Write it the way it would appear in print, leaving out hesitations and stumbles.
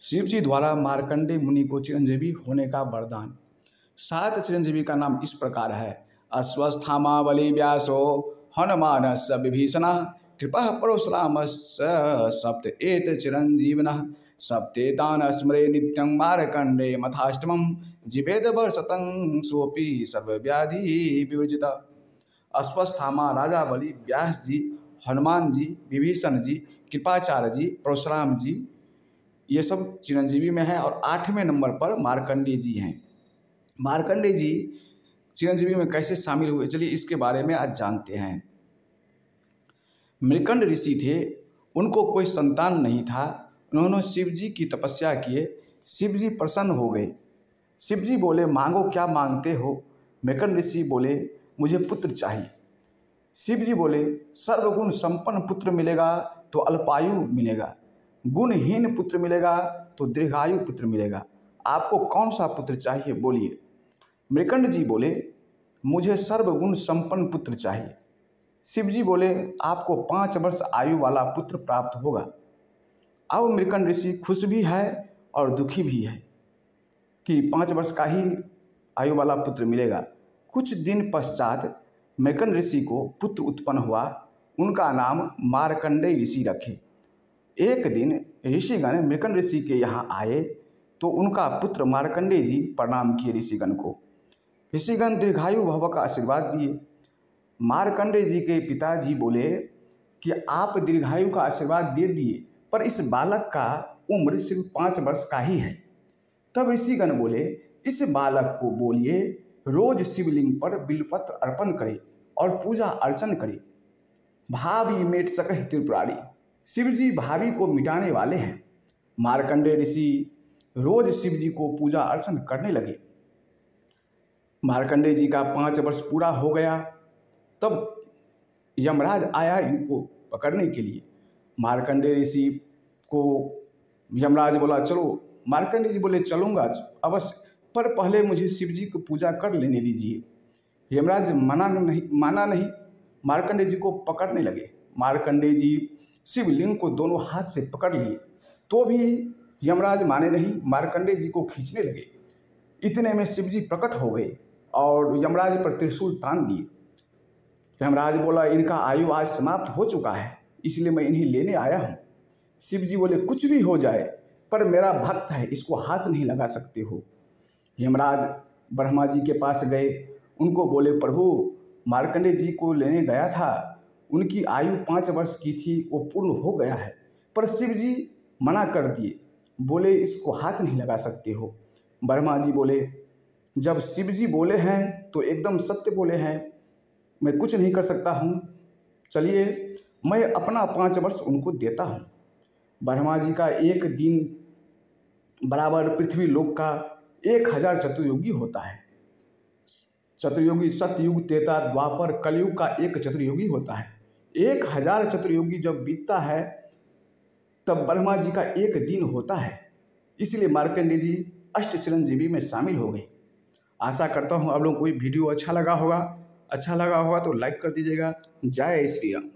शिव जी द्वारा मार्कंडेय मुनि को चिरंजीवी होने का वरदान। 7 चिरंजीवी का नाम इस प्रकार है। अश्वस्थामा बलि व्यासो हनुमानस्य विभीषणः कृपः परशुरामस्य सप्त एत चिरंजीविनः सप्तेतान् स्मरे नित्यं मार्कंडेय मथाष्टमं जीवेद वर्षतं सोऽपि सर्वव्याधि विवर्जितः। अश्वस्थामा, राजा बलि, व्यास जी, हनुमान जी, विभीषण जी, कृपाचार्य जी, परशुराम जी, ये सब चिरंजीवी में है। और 8वें नंबर पर मार्कंडेय जी हैं। मार्कंडेय जी चिरंजीवी में कैसे शामिल हुए, चलिए इसके बारे में आज जानते हैं। मृकंड ऋषि थे, उनको कोई संतान नहीं था। उन्होंने शिव जी की तपस्या किए, शिव जी प्रसन्न हो गए। शिव जी बोले, मांगो क्या मांगते हो। मृकंड ऋषि बोले, मुझे पुत्र चाहिए। शिव जी बोले, सर्वगुण संपन्न पुत्र मिलेगा तो अल्पायु मिलेगा, गुणहीन पुत्र मिलेगा तो दीर्घायु पुत्र मिलेगा। आपको कौन सा पुत्र चाहिए, बोलिए। मृकंड जी बोले, मुझे सर्वगुण संपन्न पुत्र चाहिए। शिव जी बोले, आपको 5 वर्ष आयु वाला पुत्र प्राप्त होगा। अब मृकंड ऋषि खुश भी है और दुखी भी है कि 5 वर्ष का ही आयु वाला पुत्र मिलेगा। कुछ दिन पश्चात मृकंड ऋषि को पुत्र उत्पन्न हुआ। उनका नाम मार्कंडेय ऋषि रखे। एक दिन ऋषिगण मृकंड ऋषि के यहाँ आए तो उनका पुत्र मार्कंडेय जी प्रणाम किए ऋषिगण को। ऋषिगण दीर्घायु भव का आशीर्वाद दिए। मार्कंडेय जी के पिताजी बोले कि आप दीर्घायु का आशीर्वाद दे दिए, पर इस बालक का उम्र सिर्फ 5 वर्ष का ही है। तब ऋषिगण बोले, इस बालक को बोलिए रोज शिवलिंग पर बिल्वपत्र अर्पण करे और पूजा अर्चन करे। भावी मेट सकहि त्रिपुरारी, शिव जी भावी को मिटाने वाले हैं। मार्कंडेय ऋषि रोज शिव जी को पूजा अर्चन करने लगे। मार्कंडेय जी का 5 वर्ष पूरा हो गया। तब यमराज आया इनको पकड़ने के लिए। मार्कंडेय ऋषि को यमराज बोला, चलो। मार्कंडेय जी बोले, चलूँगा अवश्य, पर पहले मुझे शिव जी को पूजा कर लेने दीजिए। यमराज माना नहीं। मार्कंडेय जी को पकड़ने लगे। मार्कंडेय जी शिवलिंग को दोनों हाथ से पकड़ लिए, तो भी यमराज माने नहीं। मार्कंडेय जी को खींचने लगे। इतने में शिव जी प्रकट हो गए और यमराज पर त्रिशूल तान दिए। यमराज बोला, इनका आयु आज समाप्त हो चुका है, इसलिए मैं इन्हें लेने आया हूँ। शिव जी बोले, कुछ भी हो जाए, पर मेरा भक्त है, इसको हाथ नहीं लगा सकते हो। यमराज ब्रह्मा जी के पास गए। उनको बोले, प्रभु मार्कंडेय जी को लेने गया था, उनकी आयु 5 वर्ष की थी, वो पूर्ण हो गया है, पर शिव जी मना कर दिए। बोले, इसको हाथ नहीं लगा सकते हो। ब्रह्मा जी बोले, जब शिव जी बोले हैं तो एकदम सत्य बोले हैं, मैं कुछ नहीं कर सकता हूँ। चलिए, मैं अपना 5 वर्ष उनको देता हूँ। ब्रह्मा जी का एक दिन बराबर पृथ्वी लोक का 1000 चतुर्युगी होता है। चतुर्युगी सतयुग, त्रेता, द्वापर, कलयुग का एक चतुर्युगी होता है। 1000 चतुर्युगी जब बीतता है तब ब्रह्मा जी का एक दिन होता है। इसलिए मार्कंडेय जी अष्ट चिरंजीवी में शामिल हो गए। आशा करता हूँ आप लोगों को वीडियो अच्छा लगा होगा। अच्छा लगा होगा तो लाइक कर दीजिएगा। जय श्री राम।